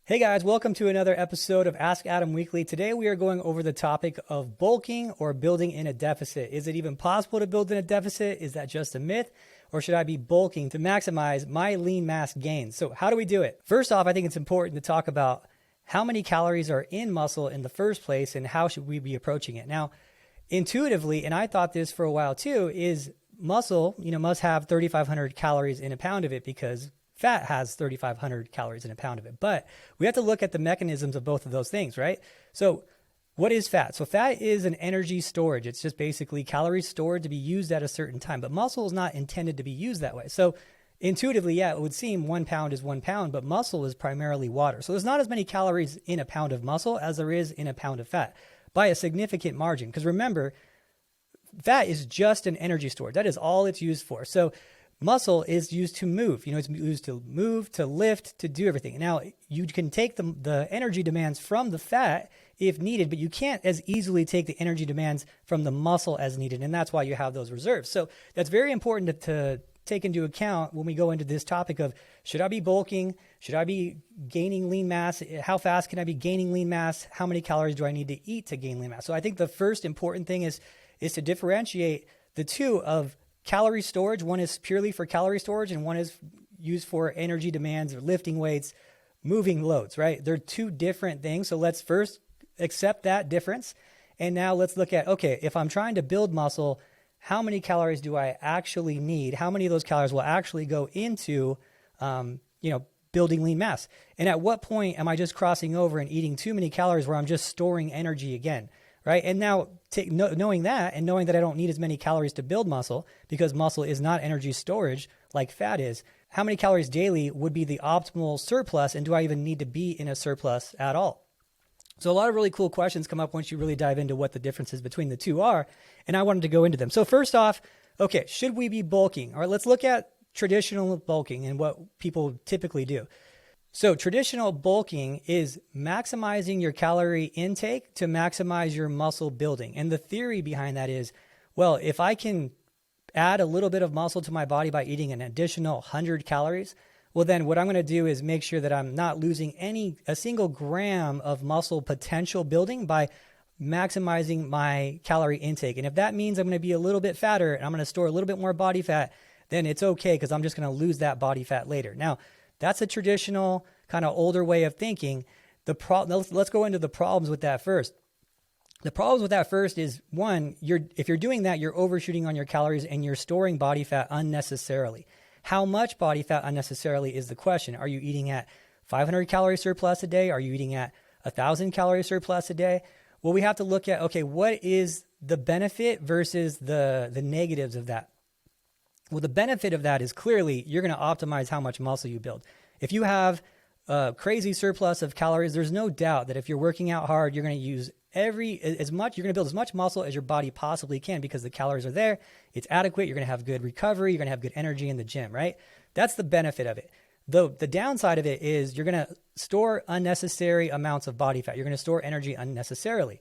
Hey guys, welcome to another episode of Ask Adam Weekly. Today we are going over the topic of bulking or building in a deficit. Is it even possible to build in a deficit? Is that just a myth? Or should I be bulking to maximize my lean mass gains? So how do we do it? First off, I think it's important to talk about how many calories are in muscle in the first place and how should we be approaching it. Now, intuitively, and I thought this for a while too, is muscle, must have 3,500 calories in a pound of it because fat has 3,500 calories in a pound of it. But we have to look at the mechanisms of both of those things, right? So what is fat? So fat is an energy storage. It's just basically calories stored to be used at a certain time. But muscle is not intended to be used that way. So intuitively, yeah, it would seem 1 pound is 1 pound, but muscle is primarily water. So there's not as many calories in a pound of muscle as there is in a pound of fat by a significant margin. Because remember, fat is just an energy storage. That is all it's used for. So muscle is used to move. It's used to move, to lift, to do everything. Now, you can take the energy demands from the fat if needed, but you can't as easily take the energy demands from the muscle as needed. And that's why you have those reserves. So that's very important to take into account when we go into this topic of, should I be bulking? Should I be gaining lean mass? How fast can I be gaining lean mass? How many calories do I need to eat to gain lean mass? So I think the first important thing is to differentiate the two of calorie storage. One is purely for calorie storage and one is used for energy demands or lifting weights, moving loads, right? They're two different things. So let's first accept that difference. And now let's look at, okay, if I'm trying to build muscle, how many calories do I actually need? How many of those calories will actually go into, building lean mass? And at what point am I just crossing over and eating too many calories where I'm just storing energy again? Right. And now knowing that and knowing that I don't need as many calories to build muscle because muscle is not energy storage like fat is, how many calories daily would be the optimal surplus? And do I even need to be in a surplus at all? So a lot of really cool questions come up once you really dive into what the differences between the two are. And I wanted to go into them. So first off, okay, should we be bulking? All right, let's look at traditional bulking and what people typically do. So traditional bulking is maximizing your calorie intake to maximize your muscle building. And the theory behind that is, well, if I can add a little bit of muscle to my body by eating an additional 100 calories, well, then what I'm going to do is make sure that I'm not losing a single gram of muscle potential building by maximizing my calorie intake. And if that means I'm going to be a little bit fatter and I'm going to store a little bit more body fat, then it's okay because I'm just going to lose that body fat later. Now, that's a traditional kind of older way of thinking. Let's go into the problems with that first. The problems with that first is, one, if you're doing that, you're overshooting on your calories and you're storing body fat unnecessarily. How much body fat unnecessarily is the question. Are you eating at 500 calorie surplus a day? Are you eating at 1,000 calorie surplus a day? Well, we have to look at, okay, what is the benefit versus the negatives of that? Well, the benefit of that is clearly you're going to optimize how much muscle you build. If you have a crazy surplus of calories, there's no doubt that if you're working out hard, you're going to use you're going to build as much muscle as your body possibly can because the calories are there. It's adequate. You're going to have good recovery. You're going to have good energy in the gym, right? That's the benefit of it. The downside of it is you're going to store unnecessary amounts of body fat. You're going to store energy unnecessarily.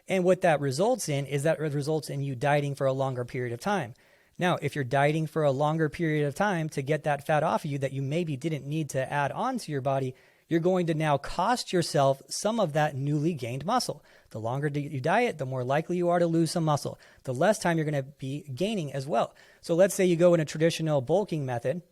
And what that results in is that it results in you dieting for a longer period of time. Now, if you're dieting for a longer period of time to get that fat off of you that you maybe didn't need to add on to your body, you're going to now cost yourself some of that newly gained muscle. The longer you diet, the more likely you are to lose some muscle. The less time you're going to be gaining as well. So let's say you go in a traditional bulking method,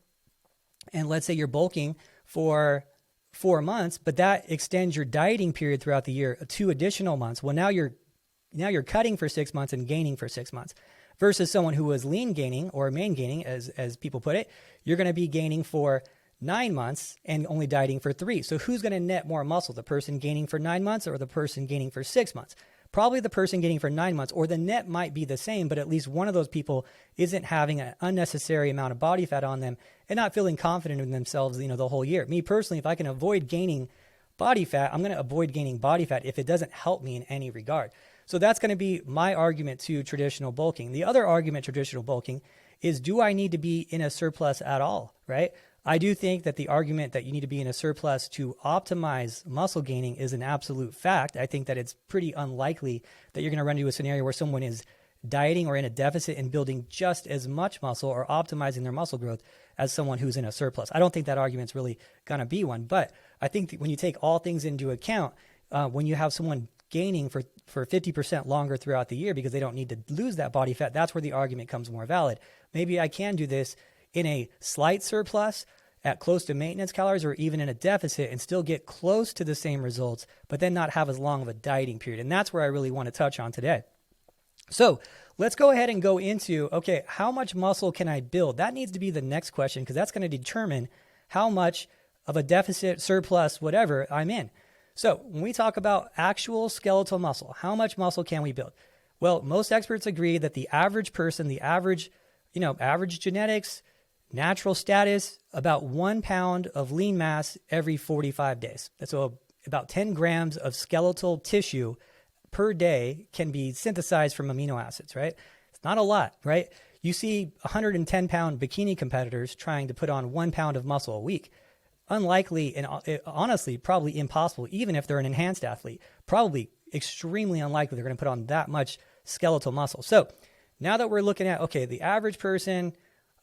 and let's say you're bulking for 4 months, but that extends your dieting period throughout the year 2 additional months. Well, now you're cutting for 6 months and gaining for 6 months. Versus someone who was lean gaining or main gaining, as people put it, you're going to be gaining for 9 months and only dieting for 3. So who's going to net more muscle, the person gaining for 9 months or the person gaining for 6 months? Probably the person gaining for 9 months, or the net might be the same, but at least one of those people isn't having an unnecessary amount of body fat on them and not feeling confident in themselves, the whole year. Me personally, if I can avoid gaining body fat, I'm going to avoid gaining body fat if it doesn't help me in any regard. So that's going to be my argument to traditional bulking. The other argument to traditional bulking is, do I need to be in a surplus at all, right? I do think that the argument that you need to be in a surplus to optimize muscle gaining is an absolute fact. I think that it's pretty unlikely that you're going to run into a scenario where someone is dieting or in a deficit and building just as much muscle or optimizing their muscle growth as someone who's in a surplus. I don't think that argument's really going to be one, but I think that when you take all things into account, when you have someone gaining for 50% longer throughout the year because they don't need to lose that body fat, that's where the argument comes more valid. Maybe I can do this in a slight surplus at close to maintenance calories or even in a deficit and still get close to the same results, but then not have as long of a dieting period. And that's where I really want to touch on today. So let's go ahead and go into, okay, how much muscle can I build? That needs to be the next question because that's going to determine how much of a deficit, surplus, whatever I'm in. So when we talk about actual skeletal muscle, how much muscle can we build? Well, most experts agree that the average person, the average genetics, natural status, about 1 pound of lean mass every 45 days. So about 10 grams of skeletal tissue per day can be synthesized from amino acids, right? It's not a lot, right? You see 110-pound bikini competitors trying to put on 1 pound of muscle a week. Unlikely and honestly, probably impossible, even if they're an enhanced athlete. Probably extremely unlikely they're going to put on that much skeletal muscle. So now that we're looking at, okay, the average person,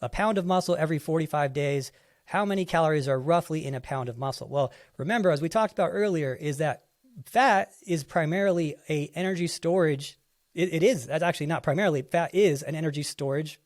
a pound of muscle every 45 days, how many calories are roughly in a pound of muscle? Well, remember, as we talked about earlier, is that fat is primarily a energy storage. It is. That's actually not primarily. Fat is an energy storage,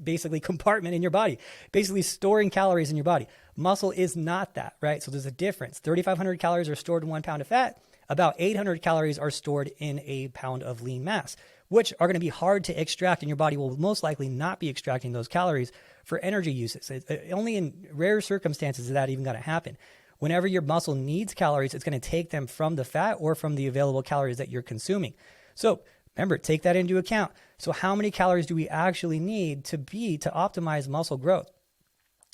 basically, compartment in your body, basically storing calories in your body. Muscle is not that, right? So there's a difference. 3,500 calories are stored in 1 pound of fat. About 800 calories are stored in a pound of lean mass, which are going to be hard to extract, and your body will most likely not be extracting those calories for energy uses. Only in rare circumstances is that even going to happen. Whenever your muscle needs calories, it's going to take them from the fat or from the available calories that you're consuming. So remember, take that into account. So how many calories do we actually need to optimize muscle growth?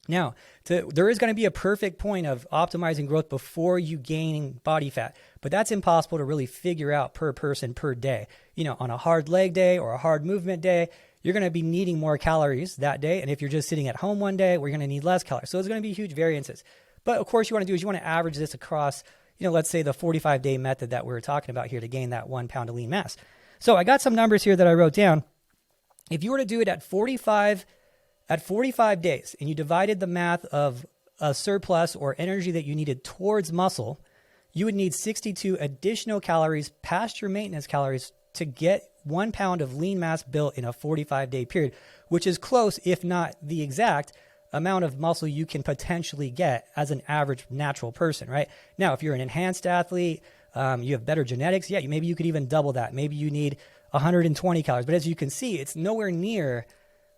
Now, there is going to be a perfect point of optimizing growth before you gain body fat, but that's impossible to really figure out per person per day. On a hard leg day or a hard movement day, you're going to be needing more calories that day. And if you're just sitting at home one day, we're going to need less calories. So there's going to be huge variances. But of course, you want to average this across, let's say the 45-day method that we're talking about here to gain that 1 pound of lean mass. So I got some numbers here that I wrote down. If you were to do it at 45 days and you divided the math of a surplus or energy that you needed towards muscle, you would need 62 additional calories past your maintenance calories to get 1 pound of lean mass built in a 45-day period, which is close, if not the exact amount of muscle you can potentially get as an average natural person, right? Now, if you're an enhanced athlete, you have better genetics, maybe you could even double that. Maybe you need 120 calories. But as you can see, it's nowhere near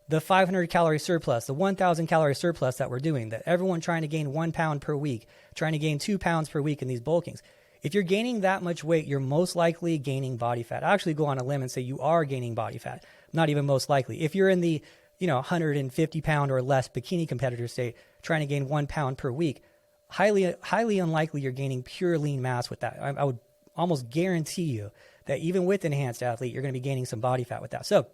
the 500 calorie surplus, the 1,000 calorie surplus that we're doing, that everyone trying to gain 1 pound per week, trying to gain 2 pounds per week in these bulkings. If you're gaining that much weight, you're most likely gaining body fat. I actually go on a limb and say you are gaining body fat. Not even most likely. If you're in the 150 pound or less bikini competitor state, trying to gain 1 pound per week, highly unlikely you're gaining pure lean mass with that. I would almost guarantee you that even with enhanced athlete, you're going to be gaining some body fat with that. So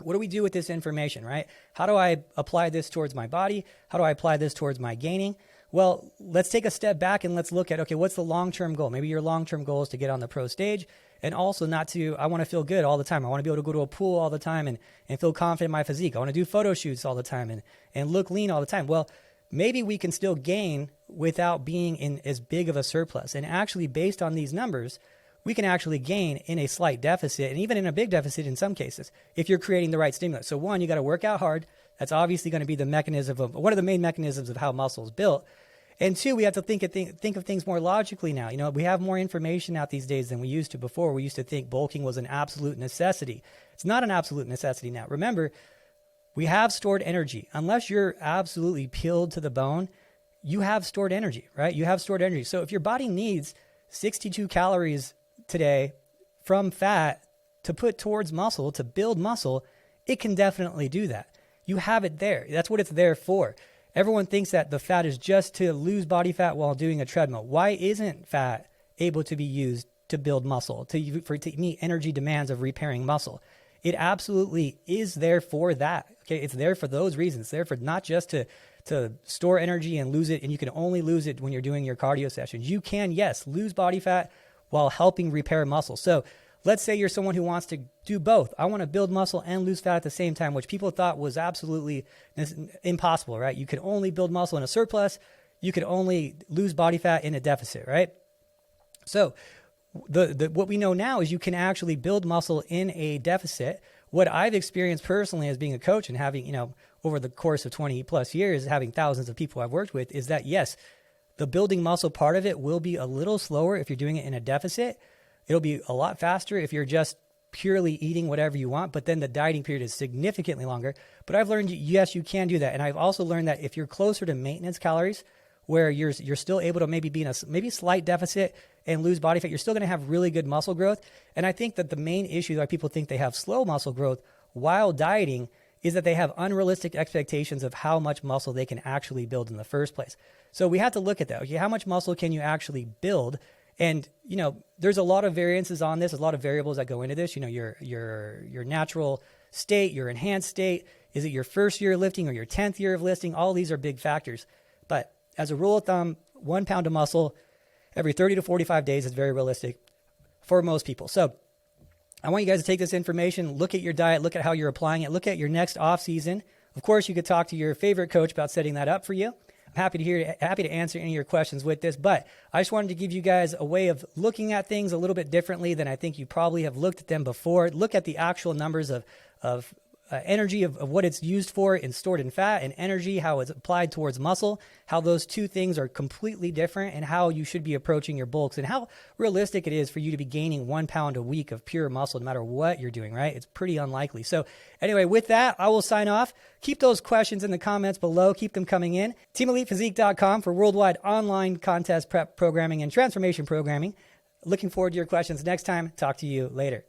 what do we do with this information, right? How do I apply this towards my body? How do I apply this towards my gaining? Well, let's take a step back and let's look at, okay, what's the long-term goal? Maybe your long-term goal is to get on the pro stage and also I want to feel good all the time. I want to be able to go to a pool all the time and feel confident in my physique. I want to do photo shoots all the time and look lean all the time. Well, maybe we can still gain without being in as big of a surplus. And actually, based on these numbers, we can actually gain in a slight deficit and even in a big deficit in some cases if you're creating the right stimulus. So one, you got to work out hard. That's obviously going to be the mechanism of one of the main mechanisms of how muscle is built. And two, we have to think of things more logically now. We have more information out these days than we used to before. We used to think bulking was an absolute necessity. It's not an absolute necessity now. Remember, we have stored energy. Unless you're absolutely peeled to the bone, you have stored energy, right? You have stored energy. So if your body needs 62 calories today from fat to put towards muscle, to build muscle, it can definitely do that. You have it there. That's what it's there for. Everyone thinks that the fat is just to lose body fat while doing a treadmill. Why isn't fat able to be used to build muscle, to meet energy demands of repairing muscle? It absolutely is there for that. Okay, it's there for those reasons. It's there for not just to store energy and lose it, and you can only lose it when you're doing your cardio sessions. You can, yes, lose body fat while helping repair muscle. So let's say you're someone who wants to do both. I want to build muscle and lose fat at the same time, which people thought was absolutely impossible, right? You can only build muscle in a surplus. you could only lose body fat in a deficit, right? So what we know now is you can actually build muscle in a deficit. What I've experienced personally as being a coach and having, over the course of 20 plus years, having thousands of people I've worked with, is that yes, the building muscle part of it will be a little slower if you're doing it in a deficit. It'll be a lot faster if you're just purely eating whatever you want, but then the dieting period is significantly longer. But I've learned, yes, you can do that. And I've also learned that if you're closer to maintenance calories, where you're still able to maybe be in a slight deficit and lose body fat, you're still going to have really good muscle growth. And I think that the main issue why people think they have slow muscle growth while dieting is that they have unrealistic expectations of how much muscle they can actually build in the first place. So we have to look at that. Okay, how much muscle can you actually build? And, there's a lot of variances on this, a lot of variables that go into this. Your natural state, your enhanced state. Is it your first year of lifting or your 10th year of lifting? All these are big factors. But as a rule of thumb, 1 pound of muscle every 30 to 45 days is very realistic for most people. So I want you guys to take this information, look at your diet, look at how you're applying it, look at your next off season. Of course, you could talk to your favorite coach about setting that up for you. I'm happy to answer any of your questions with this, but I just wanted to give you guys a way of looking at things a little bit differently than I think you probably have looked at them before. Look at the actual numbers of energy of what it's used for in stored in fat, and energy, how it's applied towards muscle, how those two things are completely different, and how you should be approaching your bulks, and how realistic it is for you to be gaining 1 pound a week of pure muscle no matter what you're doing, right? It's pretty unlikely. So anyway, with that, I will sign off. Keep those questions in the comments below. Keep them coming in. TeamElitePhysique.com for worldwide online contest prep programming and transformation programming. Looking forward to your questions next time. Talk to you later.